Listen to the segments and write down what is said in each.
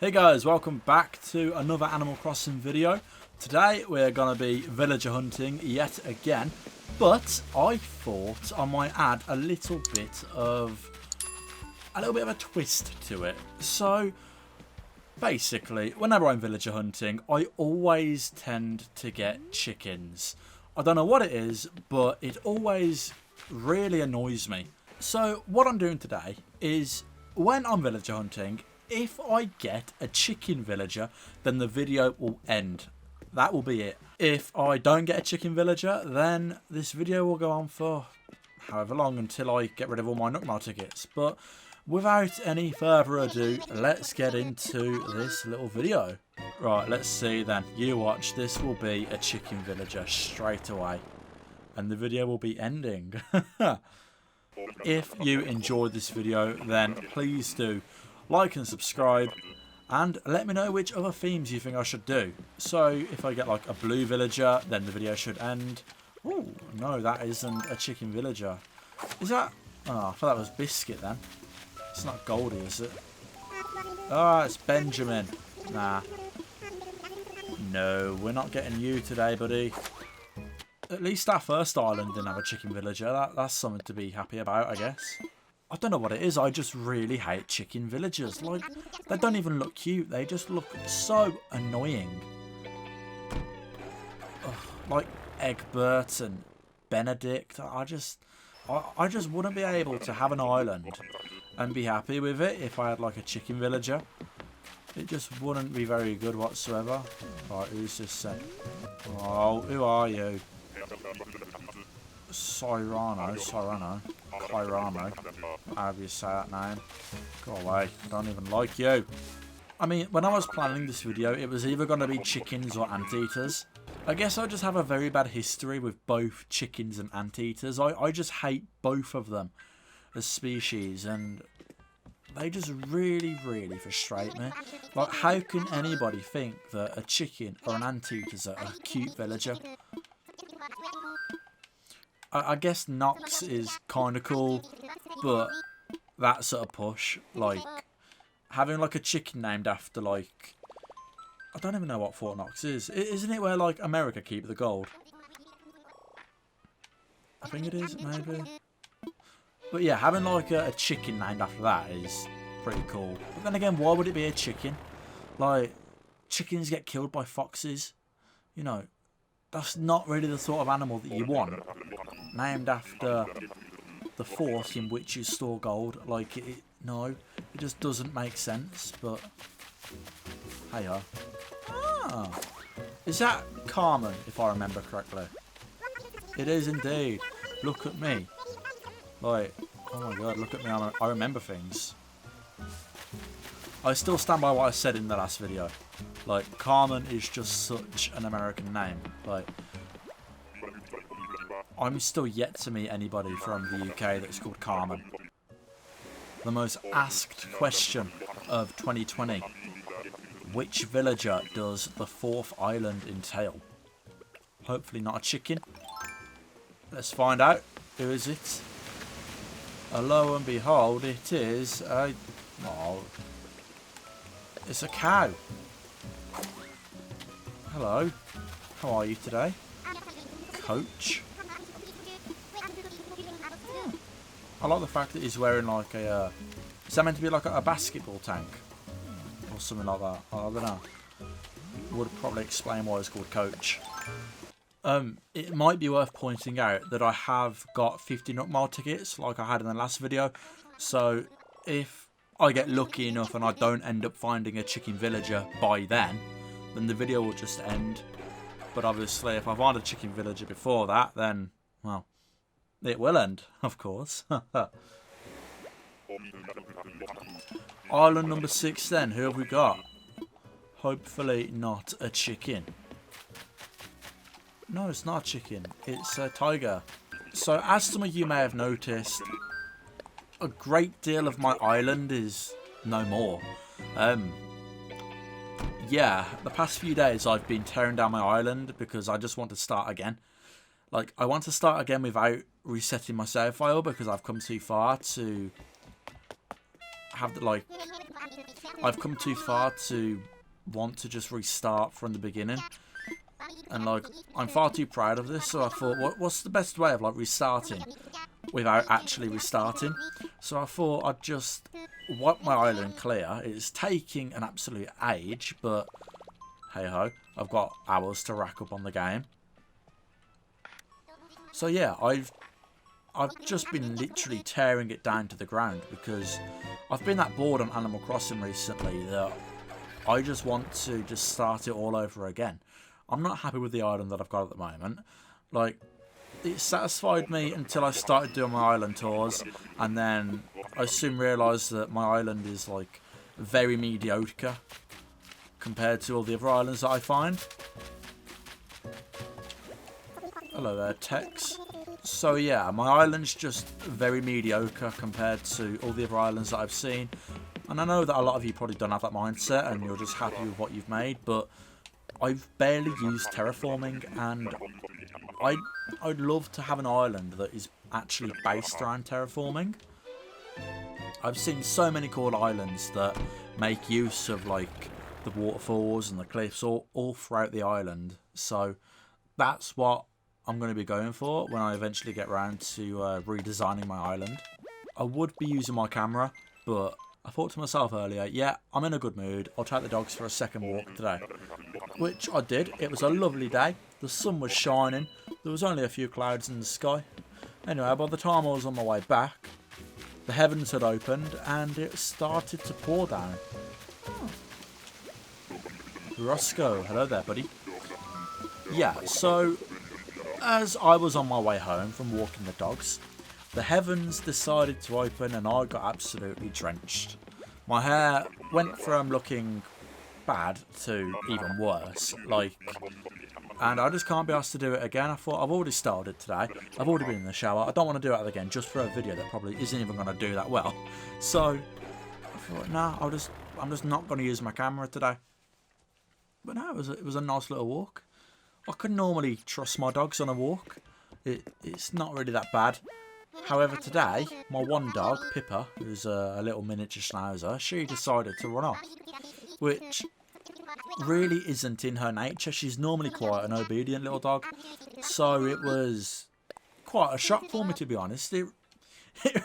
Hey guys, welcome back to another Animal Crossing video. Today we're going to be villager hunting yet again, but I thought I might add a little bit of a twist to it. So basically, whenever I'm villager hunting, I always tend to get chickens. I don't know what it is, but it always really annoys me. So what I'm doing today is, when I'm villager hunting, if I get a chicken villager, then the video will end. That will be it. If I don't get a chicken villager, then this video will go on for however long until I get rid of all my Nookmile tickets. But without any further ado, let's get into this little video. Right, let's see then. You watch. This will be a chicken villager straight away. And the video will be ending. If you enjoyed this video, then please do like and subscribe, and let me know which other themes you think I should do. So if I get like a blue villager, then the video should end. Oh no, that isn't a chicken villager. Is that? Oh, I thought that was Biscuit then. It's not Goldie, is it? Oh, it's Benjamin. Nah. No, we're not getting you today, buddy. At least our first island didn't have a chicken villager. That's something to be happy about, I guess. I don't know what it is, I just really hate chicken villagers. Like, they don't even look cute, they just look so annoying. Ugh, like Egbert and Benedict, I just wouldn't be able to have an island and be happy with it if I had like a chicken villager. It just wouldn't be very good whatsoever. Right, who's this then? Oh, who are you? Cyrano, however you say that name. Go away, I don't even like you. I mean, when I was planning this video, it was either going to be chickens or anteaters. I guess I just have a very bad history with both chickens and anteaters. I just hate both of them as species, and they just really frustrate me. Like, how can anybody think that a chicken or an anteater's a cute villager? I guess Knox is kind of cool, but that's at a push. Like, having like a chicken named after, like, I don't even know what Fort Knox is. Isn't it where like America keep the gold? I think it is, maybe. But yeah, having like a chicken named after that is pretty cool. But then again, why would it be a chicken? Like, chickens get killed by foxes. You know, that's not really the sort of animal that you want. Named after the fort in which you store gold. Like, no, it just doesn't make sense. But hey-ho. Ah, is that Carmen, if I remember correctly? It is indeed. Look at me. Like, oh my god, look at me. I remember things. I still stand by what I said in the last video. Like, Carmen is just such an American name. Like, I'm still yet to meet anybody from the UK that's called Carmen. The most asked question of 2020. Which villager does the fourth island entail? Hopefully not a chicken. Let's find out. Who is it? Lo and behold, it is a... Oh, it's a cow. Hello. How are you today? Coach. I like the fact that he's wearing like a... Is that meant to be like a basketball tank? Or something like that? I don't know. Would probably explain why it's called Coach. It might be worth pointing out that I have got 50 Nookmile tickets like I had in the last video. So if I get lucky enough and I don't end up finding a chicken villager by then the video will just end. But obviously if I find a chicken villager before that, then, well, it will end, of course. Island number 6 then, who have we got? Hopefully not a chicken. No, it's not a chicken, it's a tiger. So as some of you may have noticed, a great deal of my island is no more. Yeah, the past few days I've been tearing down my island because I just want to start again. Like, I want to start again without resetting my save file because I've come too far to have the, like, I've come too far to want to just restart from the beginning. And like, I'm far too proud of this, so I thought, what's the best way of like restarting without actually restarting? So I thought I'd just wipe my island clear. It's taking an absolute age, but hey ho, I've got hours to rack up on the game. So yeah, I've just been literally tearing it down to the ground because I've been that bored on Animal Crossing recently that I just want to just start it all over again. I'm not happy with the island that I've got at the moment. Like, it satisfied me until I started doing my island tours, and then I soon realised that my island is like very mediocre compared to all the other islands that I find. Hello there, Tex. So yeah, my island's just very mediocre compared to all the other islands that I've seen. And I know that a lot of you probably don't have that mindset and you're just happy with what you've made, but I've barely used terraforming, and I'd love to have an island that is actually based around terraforming. I've seen so many cool islands that make use of like the waterfalls and the cliffs all throughout the island. So that's what I'm going to be going for when I eventually get around to redesigning my island. I would be using my camera, but I thought to myself earlier, yeah, I'm in a good mood. I'll take the dogs for a second walk today. Which I did. It was a lovely day. The sun was shining. There was only a few clouds in the sky. Anyway, by the time I was on my way back, the heavens had opened and it started to pour down. Oh. Roscoe, hello there, buddy. Yeah, so as I was on my way home from walking the dogs, the heavens decided to open and I got absolutely drenched. My hair went from looking bad to even worse, and I just can't be asked to do it again. I thought, I've already started today, I've already been in the shower, I don't want to do it again just for a video that probably isn't even going to do that well. So I thought, nah, I'm just not going to use my camera today. But no, it was a nice little walk. I could normally trust my dogs on a walk. It's not really that bad. However, today, my one dog, Pippa, who's a little miniature schnauzer, she decided to run off, which really isn't in her nature. She's normally quite an obedient little dog, so it was quite a shock for me, to be honest. It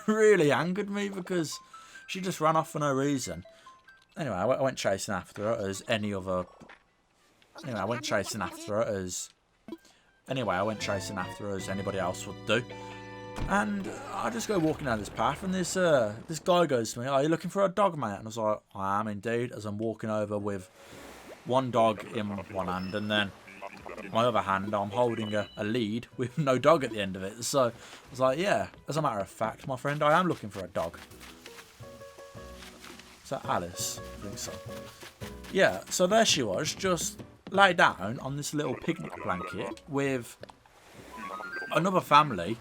really angered me because she just ran off for no reason. Anyway, I went chasing after her as any other... Anyway, I went chasing after her as anybody else would do. And I just go walking down this path, and this guy goes to me, "Are you looking for a dog, mate?" And I was like, "I am indeed," as I'm walking over with one dog in one hand, and then my other hand I'm holding a lead with no dog at the end of it. So I was like, yeah, as a matter of fact, my friend, I am looking for a dog. Is that Alice? I think so. Yeah, so there she was, just lay down on this little picnic blanket with another family.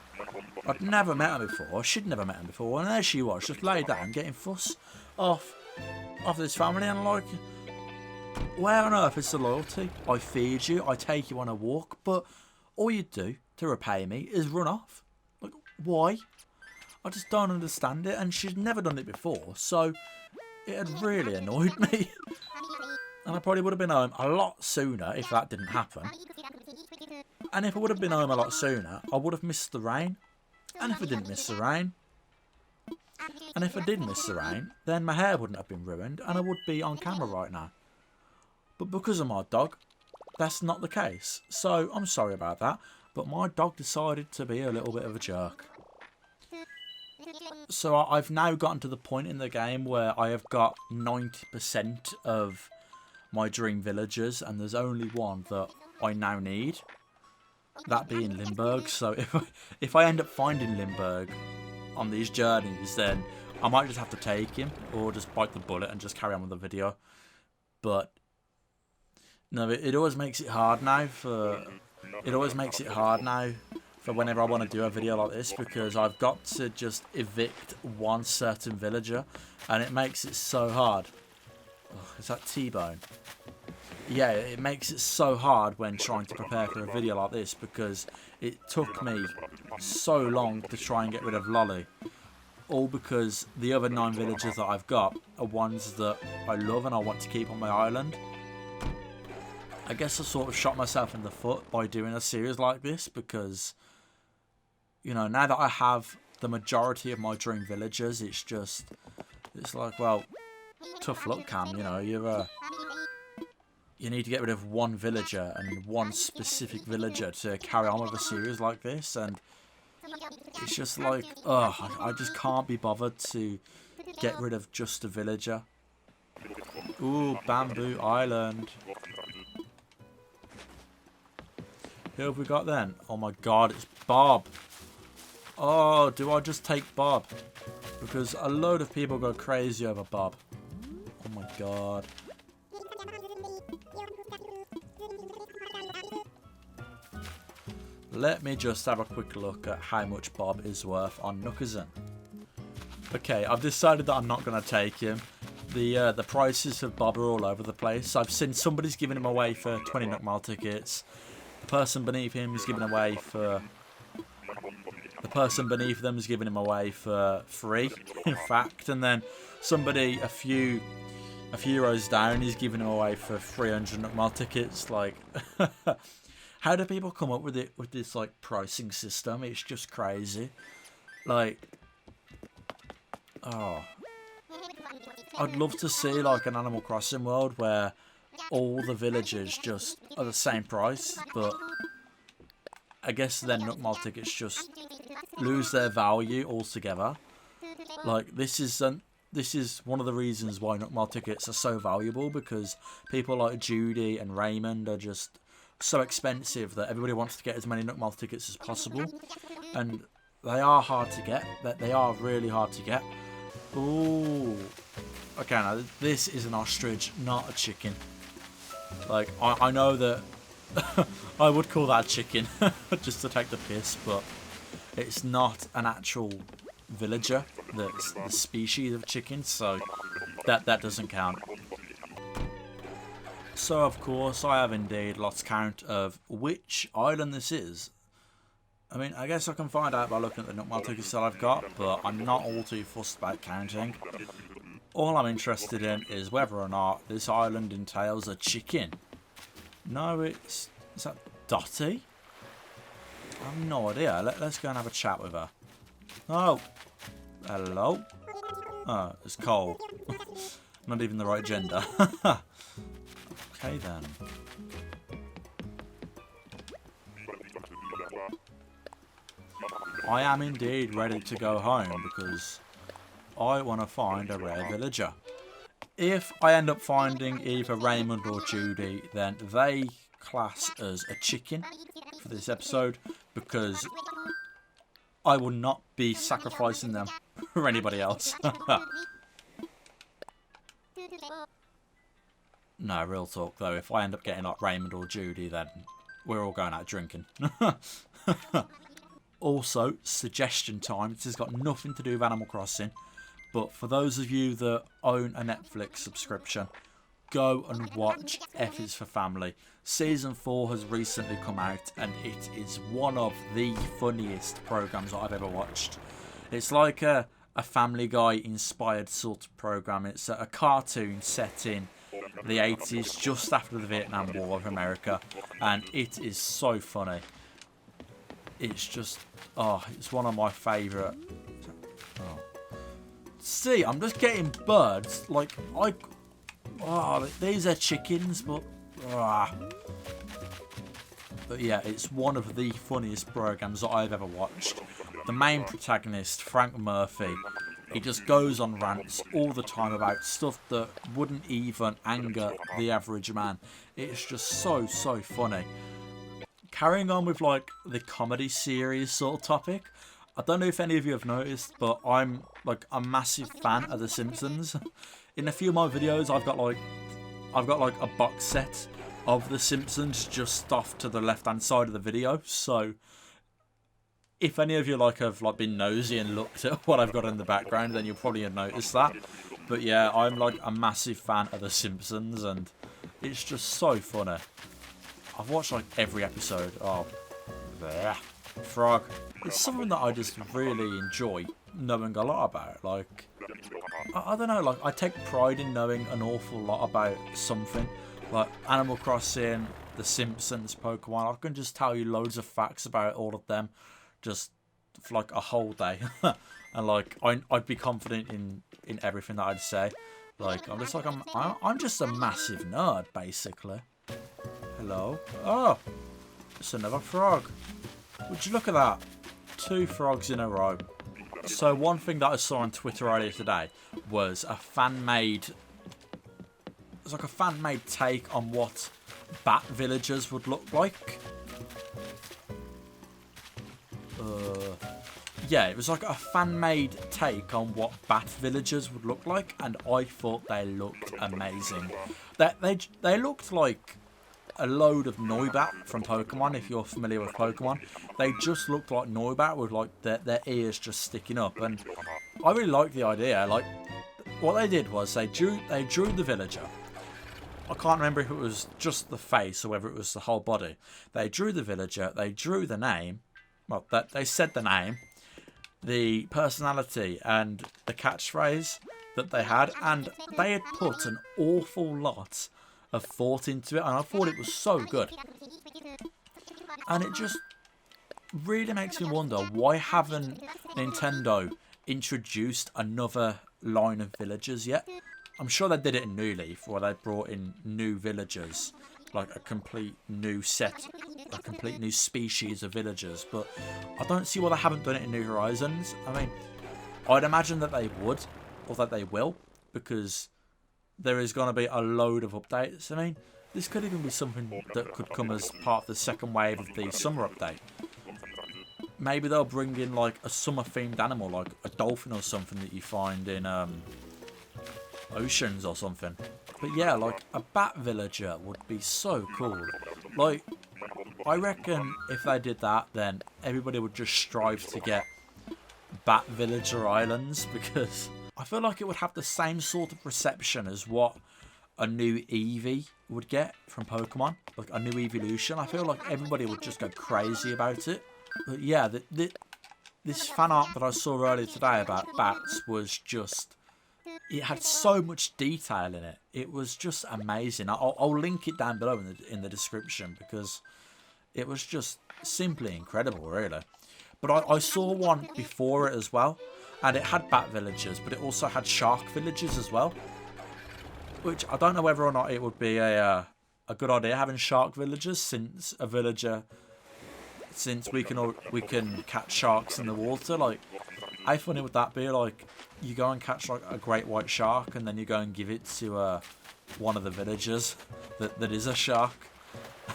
I'd never met her before, she'd never met him before, and there she was, just laid down, getting fuss off this family, and like, where on earth is the loyalty? I feed you, I take you on a walk, but all you do to repay me is run off. Like, why? I just don't understand it, and she'd never done it before, so it had really annoyed me. And I probably would have been home a lot sooner if that didn't happen. And if I would have been home a lot sooner, I would have missed the rain. And if I didn't miss the rain, and if I did miss the rain, then my hair wouldn't have been ruined and I would be on camera right now. But because of my dog, that's not the case. So I'm sorry about that, but my dog decided to be a little bit of a jerk. So I've now gotten to the point in the game where I have got 90% of my dream villagers, and there's only one that I now need. That being Limburg. So if I end up finding Limburg on these journeys, then I might just have to take him or just bite the bullet and just carry on with the video. But no, it always makes it hard now for whenever I want to do a video like this, because I've got to just evict one certain villager and it makes it so hard. Oh, is that T-Bone? Yeah, it makes it so hard when trying to prepare for a video like this, because it took me so long to try and get rid of Lolly. all because the other 9 villagers that I've got are ones that I love and I want to keep on my island. I guess I sort of shot myself in the foot by doing a series like this because, you know, now that I have the majority of my dream villagers, it's like, well, tough luck, Cam. You know, you need to get rid of one villager and one specific villager to carry on with a series like this, and it's just like, ugh, I just can't be bothered to get rid of just a villager. Ooh, Bamboo Island. Who have we got then? Oh my god, it's Bob. Oh, do I just take Bob? Because a load of people go crazy over Bob. Oh my god. Let me just have a quick look at how much Bob is worth on Nookerson. Okay, I've decided that I'm not going to take him. The prices of Bob are all over the place. I've seen somebody's giving him away for 20 Nook Mile tickets. The person beneath him is giving away for... The person beneath them is giving him away for free, in fact. And then somebody a few rows down is giving him away for 300 Nook Mile tickets. Like, how do people come up with it with this like pricing system? It's just crazy. Like, oh, I'd love to see like an Animal Crossing world where all the villagers just are the same price, but I guess then Nook Mile tickets just lose their value altogether. Like, this is one of the reasons why Nook Mile tickets are so valuable, because people like Judy and Raymond are just so expensive that everybody wants to get as many Nook Mile tickets as possible, and they are hard to get. They are really hard to get. Ooh, okay, now this is an ostrich, not a chicken. Like, I know that I would call that a chicken just to take the piss, but it's not an actual villager that's the species of chicken, so that doesn't count. So of course I have indeed lost count of which island this is. I mean, I guess I can find out by looking at the Nook Mile tickets that I've got, but I'm not all too fussed about counting. All I'm interested in is whether or not this island entails a chicken. No, is that Dottie? I have no idea. Let's go and have a chat with her. Oh, hello. Oh, it's Cole. Not even the right gender. Okay then. I am indeed ready to go home because I want to find a rare villager. If I end up finding either Raymond or Judy, then they class as a chicken for this episode, because I will not be sacrificing them for anybody else. No, real talk though, if I end up getting like Raymond or Judy, then we're all going out drinking. Also, suggestion time. This has got nothing to do with Animal Crossing, but for those of you that own a Netflix subscription, go and watch F is for Family. Season 4 has recently come out, and it is one of the funniest programs that I've ever watched. It's like a Family Guy inspired sort of program. It's a cartoon set in the 80s, just after the Vietnam War of America, and it is so funny. It's just, oh, it's one of my favourite. Oh. See, I'm just getting birds. Like, oh, these are chickens, but yeah, it's one of the funniest programs that I've ever watched. The main protagonist, Frank Murphy, he just goes on rants all the time about stuff that wouldn't even anger the average man. It's just so funny. Carrying on with like the comedy series sort of topic, I don't know if any of you have noticed, but I'm like a massive fan of The Simpsons. In a few of my videos, I've got like a box set of The Simpsons just off to the left-hand side of the video. So if any of you have been nosy and looked at what I've got in the background, then you'll probably have noticed that. But yeah, I'm like a massive fan of The Simpsons, and it's just so funny. I've watched like every episode. Oh, there, frog. It's something that I just really enjoy knowing a lot about. Like, I don't know, like, I take pride in knowing an awful lot about something. Like, Animal Crossing, The Simpsons, Pokemon. I can just tell you loads of facts about all of them just for, like, a whole day. And, like, I'd be confident in everything that I'd say. Like, I'm just like, I'm just a massive nerd, basically. Hello? Oh, it's another frog. Would you look at that? 2 frogs in a row. So one thing that I saw on Twitter earlier today was a fan-made... It's like a fan-made take on what bat villagers would look like. Yeah, it was like a fan-made take on what bat villagers would look like, and I thought they looked amazing. They looked like a load of Noibat from Pokemon, if you're familiar with Pokemon. They just looked like Noibat with like their ears just sticking up, and I really liked the idea. Like, what they did was they drew the villager. I can't remember if it was just the face or whether it was the whole body. They drew the villager, they drew the name, well, they said the name, the personality and the catchphrase that they had, and they had put an awful lot of thought into it, and I thought it was so good. And it just really makes me wonder, why haven't Nintendo introduced another line of villagers yet? I'm sure they did it in New Leaf, where they brought in new villagers, like a complete new set, a complete new species of villagers, but I don't see why they haven't done it in New Horizons. I mean, I'd imagine that they would, or that they will, because there is going to be a load of updates. I mean, this could even be something that could come as part of the second wave of the summer update. Maybe they'll bring in like a summer-themed animal, like a dolphin or something that you find in oceans or something. But yeah, like a bat villager would be so cool. Like, I reckon if they did that, then everybody would just strive to get bat villager islands, because I feel like it would have the same sort of reception as what a new Eevee would get from Pokemon, like a new evolution. I feel like everybody would just go crazy about it. But yeah, this fan art that I saw earlier today about bats was just... It had so much detail in it. It was just amazing. I'll link it down below in the description, because it was just simply incredible, really. But I saw one before it as well, and it had bat villagers, but it also had shark villagers as well. Which I don't know whether or not it would be a good idea having shark villagers, since we can catch sharks in the water. Like, how funny would that be? Like, you go and catch like a great white shark, and then you go and give it to one of the villagers that is a shark,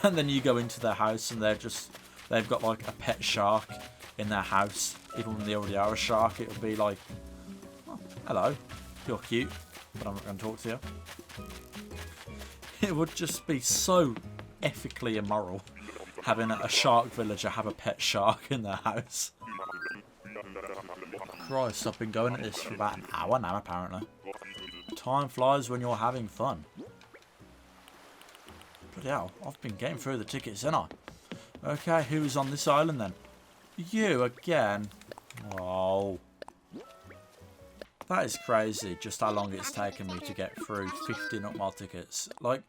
and then you go into their house and they've got like a pet shark in their house. Even when they already are a shark, it would be like, oh, hello, you're cute, but I'm not going to talk to you. It would just be so ethically immoral having a shark villager have a pet shark in their house. Christ, I've been going at this for about an hour now, apparently. Time flies when you're having fun. Bloody hell, I've been getting through the tickets, haven't I? Okay, who's on this island then? You again? Oh. That is crazy, just how long it's taken me to get through 50 Nutmile tickets. Like,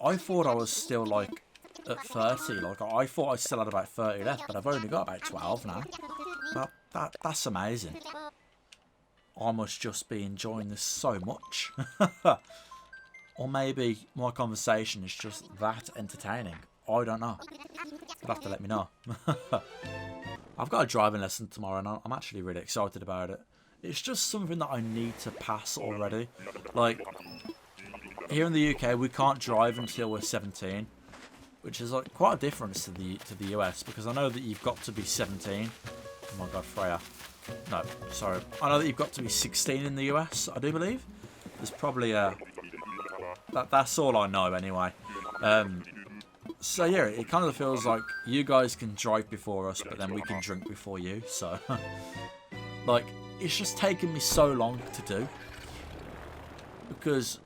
I thought I was still, like, at 30. Like, I thought I still had about 30 left, but I've only got about 12 now. That's amazing. I must just be enjoying this so much. Or maybe my conversation is just that entertaining. I don't know. You'll have to let me know. I've got a driving lesson tomorrow, and I'm actually really excited about it. It's just something that I need to pass already. Like, here in the UK, we can't drive until we're 17. Which is like quite a difference to the US, because I know that you've got to be 17. Oh my god, Freya. No, sorry. I know that you've got to be 16 in the US, I do believe. There's probably that's all I know anyway. So yeah, it kind of feels like you guys can drive before us, but then we can drink before you. So, like, it's just taken me so long to do. Because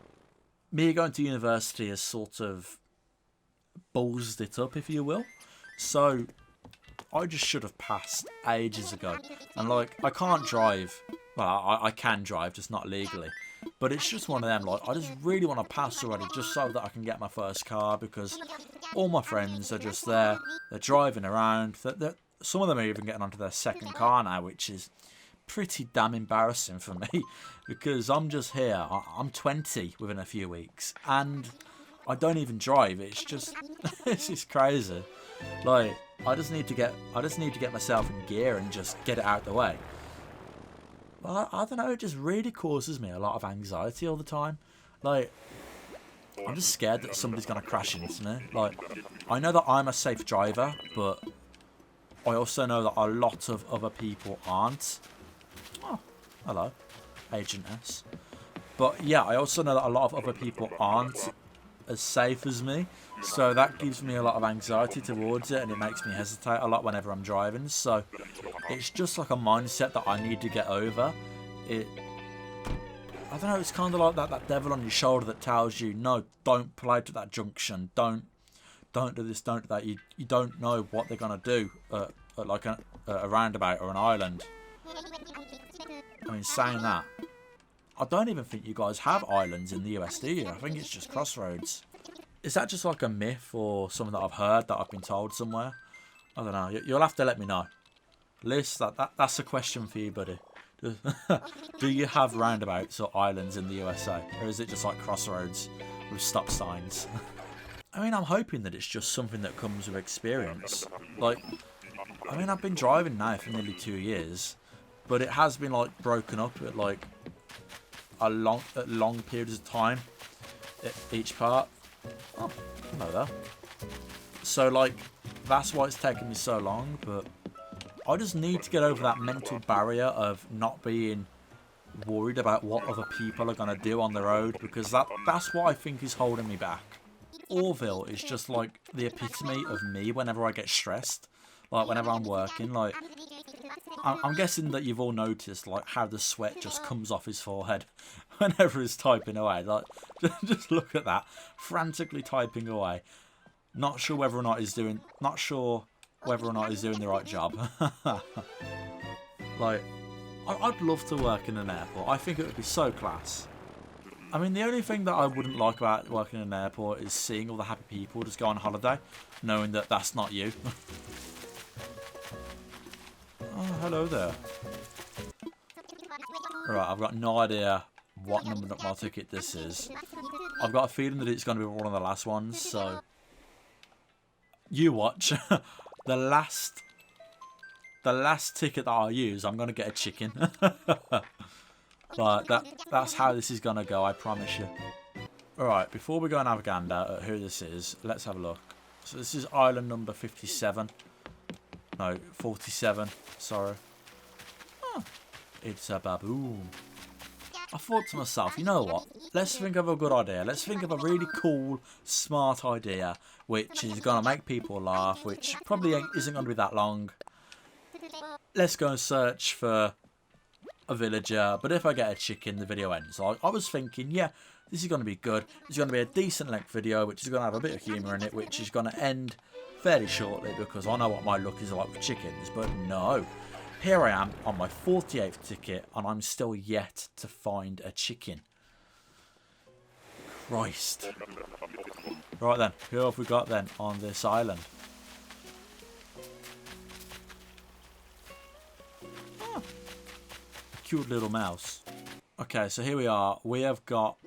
me going to university has sort of ballsed it up, if you will. So I just should have passed ages ago. And like, I can't drive. Well, I can drive, just not legally. But it's just one of them, like, I just really want to pass already, just so that I can get my first car, because all my friends are just there, they're driving around, some of them are even getting onto their second car now, which is pretty damn embarrassing for me, because I'm just here, I'm 20 within a few weeks, and I don't even drive. It's just, this is crazy. Like, I just need to get myself in gear and just get it out the way. I don't know, it just really causes me a lot of anxiety all the time. Like, I'm just scared that somebody's going to crash into me. Like, I know that I'm a safe driver, but I also know that a lot of other people aren't. Oh, hello, Agent S. But yeah, I also know that a lot of other people aren't as safe as me. So that gives me a lot of anxiety towards it, and it makes me hesitate a lot whenever I'm driving. So it's just like a mindset that I need to get over. I don't know, it's kind of like that devil on your shoulder that tells you, no, don't pull out at that junction, don't do this, don't do that. You don't know what they're going to do at like a roundabout or an island. I mean, saying that, I don't even think you guys have islands in the US, do you? I think it's just crossroads. Is that just like a myth or something that I've heard, that I've been told somewhere? I don't know. You'll have to let me know. Liz, that's a question for you, buddy. Do you have roundabouts or islands in the USA? Or is it just like crossroads with stop signs? I mean, I'm hoping that it's just something that comes with experience. Like, I mean, I've been driving now for nearly 2 years, but it has been like broken up at like long periods of time at each part. Oh, hello there. So like, that's why it's taken me so long, but I just need to get over that mental barrier of not being worried about what other people are going to do on the road, because that's what I think is holding me back. Orville is just like the epitome of me whenever I get stressed, like whenever I'm working. Like, I'm guessing that you've all noticed like how the sweat just comes off his forehead whenever he's typing away. Like, just look at that, frantically typing away, not sure whether or not he's doing the right job. Like, I'd love to work in an airport. I think it would be so class. I mean, the only thing that I wouldn't like about working in an airport is seeing all the happy people just go on holiday, knowing that that's not you. Oh, hello there. Right, I've got no idea what number of my ticket this is. I've got a feeling that it's going to be one of the last ones, so you watch. The last ticket that I use, I'm going to get a chicken. But that's how this is going to go, I promise you. Alright, before we go and have a gander at who this is, let's have a look. So this is island number 57. No, 47, sorry. Oh, it's a baboon. I thought to myself, you know what? Let's think of a good idea. Let's think of a really cool, smart idea, which is going to make people laugh, which probably isn't going to be that long. Let's go and search for a villager, but if I get a chicken, the video ends. I was thinking, yeah, this is going to be good. It's going to be a decent length video, which is going to have a bit of humour in it, which is going to end fairly shortly, because I know what my luck is like with chickens, but no. Here I am on my 48th ticket, and I'm still yet to find a chicken. Christ. Right then, who have we got then on this island? Oh, a cute little mouse. Okay, so here we are. We have got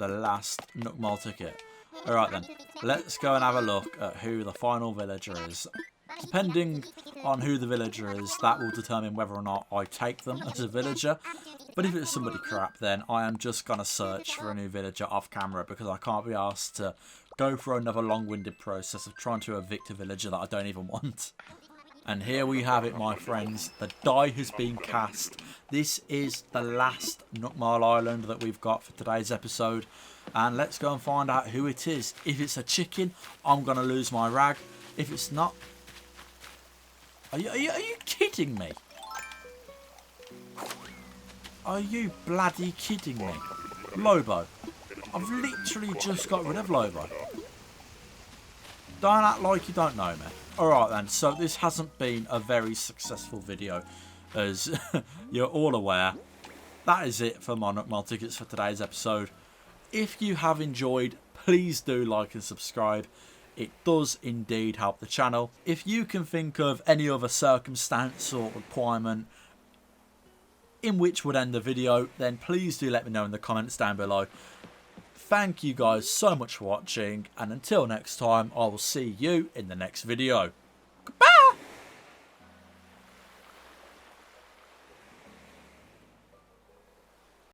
the last Nook Mall ticket. Alright then, let's go and have a look at who the final villager is. Depending on who the villager is, that will determine whether or not I take them as a villager. But if it's somebody crap, then I am just going to search for a new villager off camera, because I can't be asked to go through another long-winded process of trying to evict a villager that I don't even want. And here we have it, my friends. The die has been cast. This is the last Nook Mall Island that we've got for today's episode. And let's go and find out who it is. If it's a chicken, I'm going to lose my rag. If it's not... Are you kidding me? Are you bloody kidding me? Lobo. I've literally just got rid of Lobo. Don't act like you don't know me. Alright then, so this hasn't been a very successful video, as you're all aware. That is it for my tickets for today's episode. If you have enjoyed, please do like and subscribe. It does indeed help the channel. If you can think of any other circumstance or requirement in which would end the video, then please do let me know in the comments down below. Thank you guys so much for watching, and until next time, I will see you in the next video.